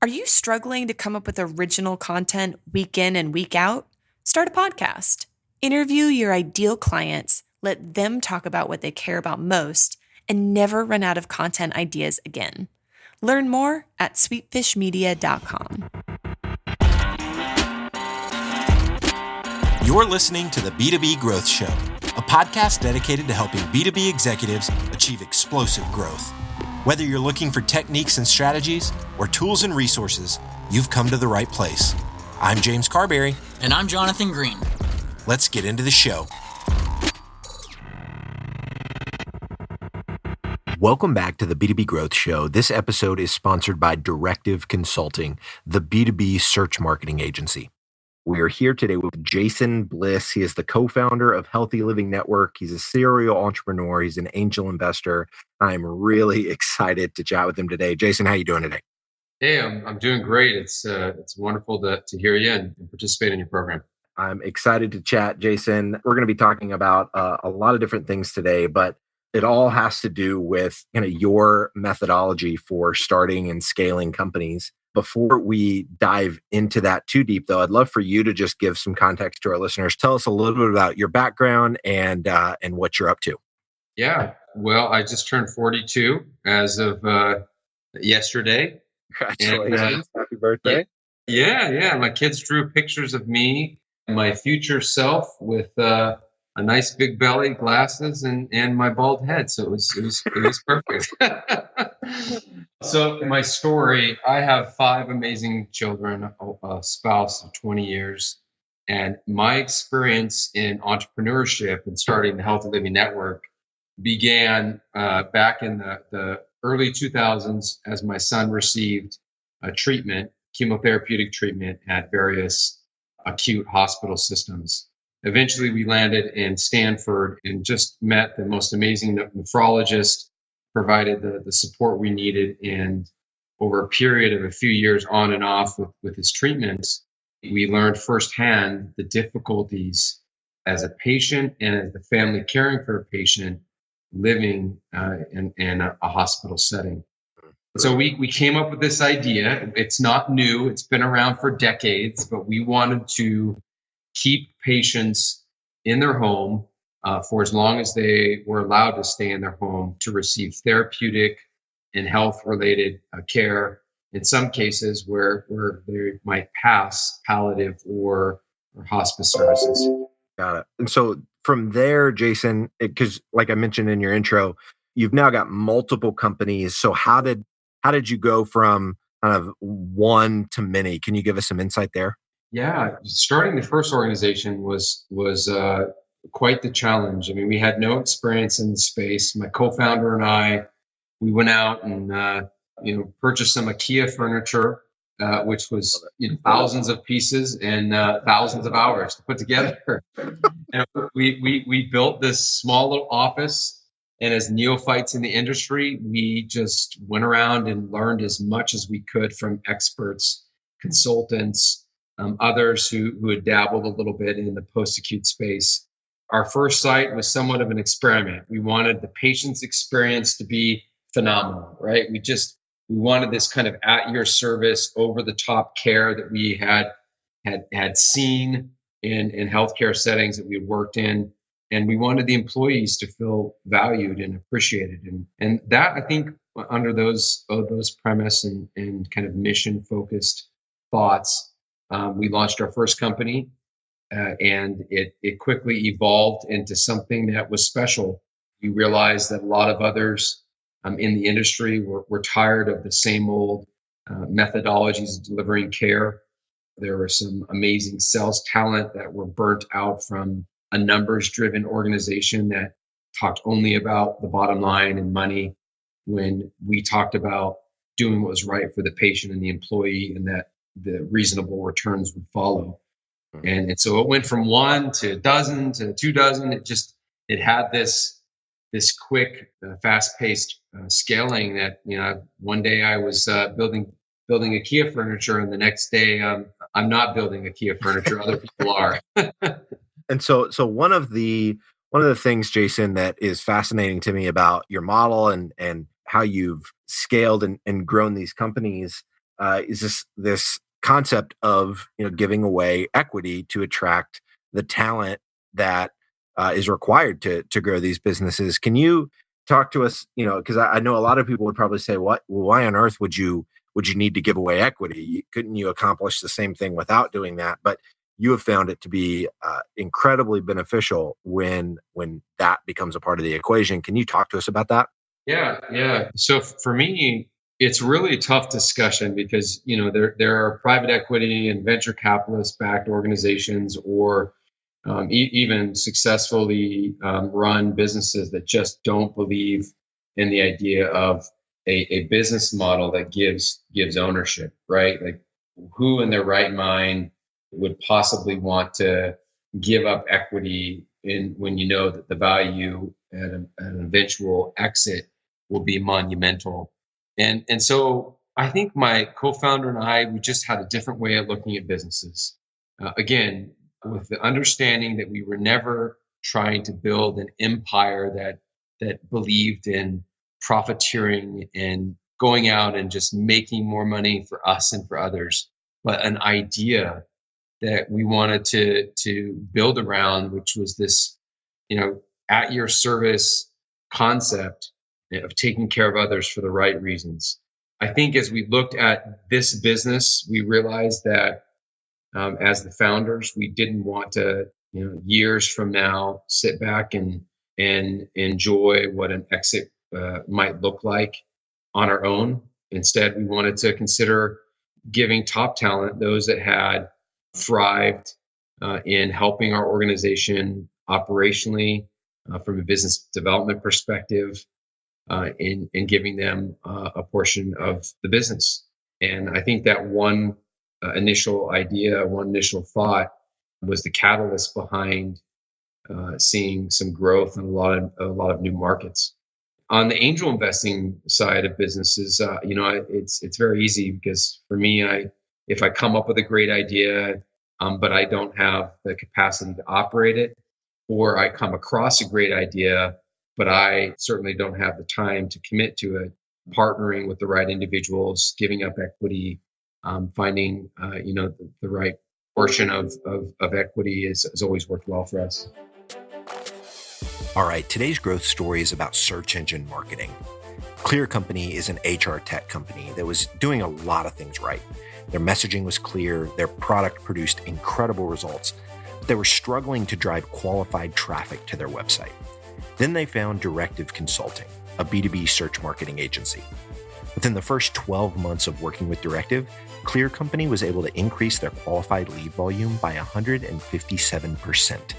Are you struggling to come up with original content week in and week out? Start a podcast. Interview your ideal clients, let them talk about what they care about most, and never run out of content ideas again. Learn more at sweetfishmedia.com. You're listening to the B2B Growth Show, a podcast dedicated to helping B2B executives achieve explosive growth. Whether you're looking for techniques and strategies or tools and resources, you've come to the right place. I'm James Carberry. And I'm Jonathan Green. Let's get into the show. Welcome back to the B2B Growth Show. This episode is sponsored by Directive Consulting, the B2B search marketing agency. We are here today with Jason Bliss. He is the co-founder of Healthy Living Network. He's a serial entrepreneur. He's an angel investor. I'm really excited to chat with him today. Jason, how are you doing today? Hey, I'm doing great. It's wonderful to hear you and participate in your program. I'm excited to chat, Jason. We're going to be talking about a lot of different things today, but it all has to do with your methodology for starting and scaling companies. Before we dive into that too deep, though, I'd love for you to just give some context to our listeners. Tell us a little bit about your background and what you're up to. Yeah, well, I just turned 42 as of yesterday. Congratulations. Happy birthday. Yeah. My kids drew pictures of me, my future self, with a nice big belly, glasses, and my bald head. So it was perfect. So my story, I have 5 amazing children, a spouse of 20 years. And my experience in entrepreneurship and starting the Healthy Living Network began back in the early 2000s as my son received a chemotherapeutic treatment at various acute hospital systems. Eventually, we landed in Stanford and just met the most amazing nephrologist, provided the support we needed. And over a period of a few years on and off with his treatments, we learned firsthand the difficulties as a patient and as the family caring for a patient living in a hospital setting. So we came up with this idea. It's not new. It's been around for decades, but we wanted to keep patients in their home for as long as they were allowed to stay in their home to receive therapeutic and health-related care, in some cases where they might pass palliative or hospice services. Got it. And so from there, Jason, because like I mentioned in your intro, you've now got multiple companies. So how did you go from kind of one to many? Can you give us some insight there? Yeah, starting the first organization was quite the challenge. I mean, we had no experience in the space. My co-founder and I, we went out and purchased some IKEA furniture, which was thousands of pieces and thousands of hours to put together. And we built this small little office. And as neophytes in the industry, we just went around and learned as much as we could from experts, consultants, others who had dabbled a little bit in the post-acute space. Our first site was somewhat of an experiment. We wanted the patient's experience to be phenomenal, right? We wanted this kind of at your service, over-the-top care that we had seen in healthcare settings that we had worked in. And we wanted the employees to feel valued and appreciated. And that, I think, under those premise and kind of mission-focused thoughts, we launched our first company, and it quickly evolved into something that was special. We realized that a lot of others in the industry were tired of the same old methodologies of delivering care. There were some amazing sales talent that were burnt out from a numbers-driven organization that talked only about the bottom line and money, when we talked about doing what was right for the patient and the employee, and that the reasonable returns would follow. And so it went from 1 to a dozen to 2 dozen. It had this quick, fast-paced scaling that, one day I was building IKEA furniture, and the next day I'm not building IKEA furniture. Other people are. And so one of the things, Jason, that is fascinating to me about your model and how you've scaled and grown these companies is this concept of giving away equity to attract the talent that is required to grow these businesses. Can you talk to us? Because I know a lot of people would probably say, "What? Well, why on earth would you need to give away equity? Couldn't you accomplish the same thing without doing that?" But you have found it to be incredibly beneficial when that becomes a part of the equation. Can you talk to us about that? Yeah, yeah. So for me, it's really a tough discussion because there are private equity and venture capitalist backed organizations, or even successfully run businesses that just don't believe in the idea of a business model that gives ownership, right? Like, who in their right mind would possibly want to give up equity in when you know that the value at an eventual exit will be monumental. And so I think my co-founder and I, we just had a different way of looking at businesses. Again, with the understanding that we were never trying to build an empire that believed in profiteering and going out and just making more money for us and for others, but an idea that we wanted to build around, which was this, at your service concept of taking care of others for the right reasons. I think as we looked at this business, we realized that as the founders, we didn't want to, years from now, sit back and enjoy what an exit might look like on our own. Instead, we wanted to consider giving top talent, those that had thrived in helping our organization operationally from a business development perspective, in giving them a portion of the business. And I think that one initial idea, one initial thought was the catalyst behind seeing some growth in a lot of new markets. On the angel investing side of businesses, it's very easy because for me, if I come up with a great idea, but I don't have the capacity to operate it, or I come across a great idea, but I certainly don't have the time to commit to it, partnering with the right individuals, giving up equity, finding the right portion of equity has always worked well for us. All right, today's growth story is about search engine marketing. Clear Company is an HR tech company that was doing a lot of things right. Their messaging was clear, their product produced incredible results, but they were struggling to drive qualified traffic to their website. Then they found Directive Consulting, a B2B search marketing agency. Within the first 12 months of working with Directive, Clear Company was able to increase their qualified lead volume by 157%.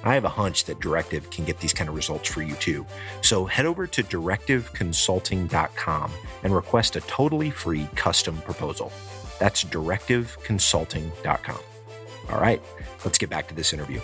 I have a hunch that Directive can get these kind of results for you too. So head over to directiveconsulting.com and request a totally free custom proposal. That's directiveconsulting.com. All right, let's get back to this interview.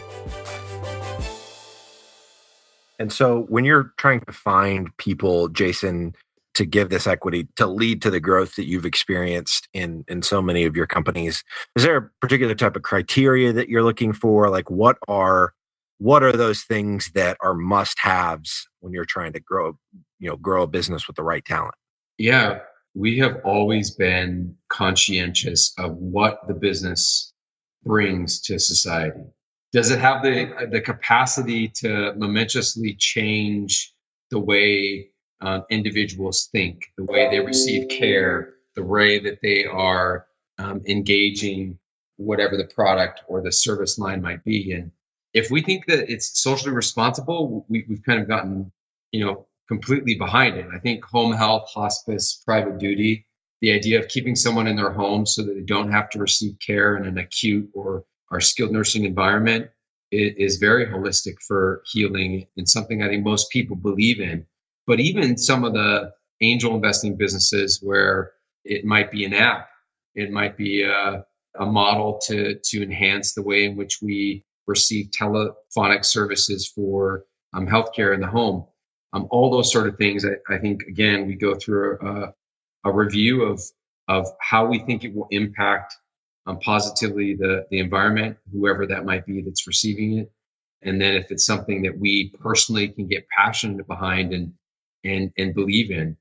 And so when you're trying to find people, Jason, to give this equity to lead to the growth that you've experienced in so many of your companies, is there a particular type of criteria that you're looking for? Like what are those things that are must-haves when you're trying to grow a business with the right talent? Yeah, we have always been conscientious of what the business brings to society. Does it have the capacity to momentously change the way individuals think, the way they receive care, the way that they are engaging whatever the product or the service line might be? And if we think that it's socially responsible, we've kind of gotten, completely behind it. I think home health, hospice, private duty, the idea of keeping someone in their home so that they don't have to receive care in an acute or skilled nursing environment is very holistic for healing and something I think most people believe in. But even some of the angel investing businesses where it might be an app, it might be a model to enhance the way in which we receive telephonic services for healthcare in the home. All those sort of things, I think, again, we go through a review of how we think it will impact positively the environment, whoever that might be that's receiving it. And then if it's something that we personally can get passionate behind and believe in,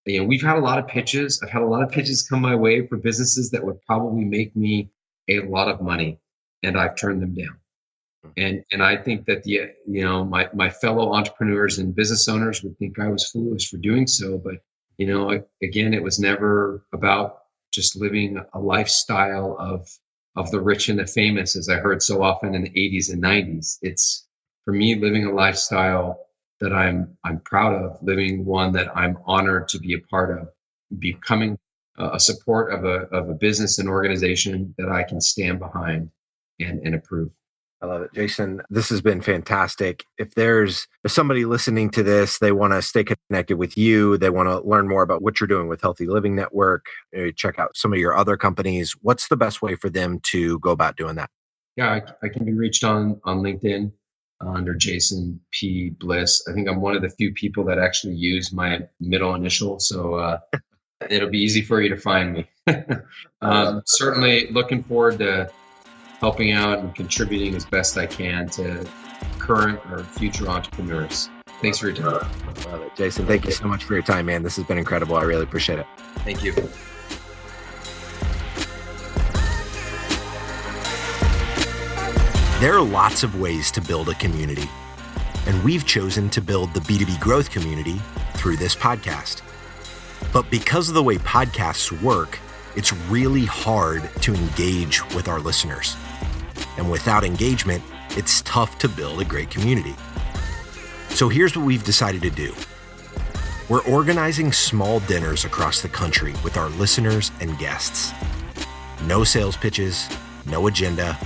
we've had a lot of pitches. I've had a lot of pitches come my way for businesses that would probably make me a lot of money, and I've turned them down. And I think that my fellow entrepreneurs and business owners would think I was foolish for doing so. But again, it was never about just living a lifestyle of the rich and the famous, as I heard so often in the 80s and 90s. It's, for me, living a lifestyle that I'm proud of, living one that I'm honored to be a part of, becoming a support of a business and organization that I can stand behind and approve. I love it. Jason, this has been fantastic. If somebody listening to this, they want to stay connected with you, they want to learn more about what you're doing with Healthy Living Network, check out some of your other companies, what's the best way for them to go about doing that? Yeah, I can be reached on LinkedIn under Jason P. Bliss. I think I'm one of the few people that actually use my middle initial. So it'll be easy for you to find me. Certainly looking forward to helping out and contributing as best I can to current or future entrepreneurs. Thanks for your time. Love it. Jason, thank you so much for your time, man. This has been incredible. I really appreciate it. Thank you. There are lots of ways to build a community, and we've chosen to build the B2B growth community through this podcast. But because of the way podcasts work, it's really hard to engage with our listeners. And without engagement, it's tough to build a great community. So here's what we've decided to do. We're organizing small dinners across the country with our listeners and guests. No sales pitches, no agenda,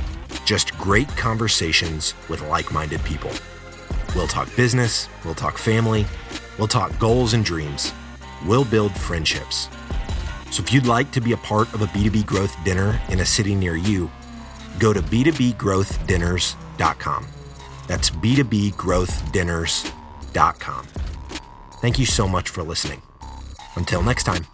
just great conversations with like-minded people. We'll talk business, we'll talk family, we'll talk goals and dreams. We'll build friendships. So if you'd like to be a part of a B2B growth dinner in a city near you, go to b2bgrowthdinners.com. That's b2bgrowthdinners.com. Thank you so much for listening. Until next time.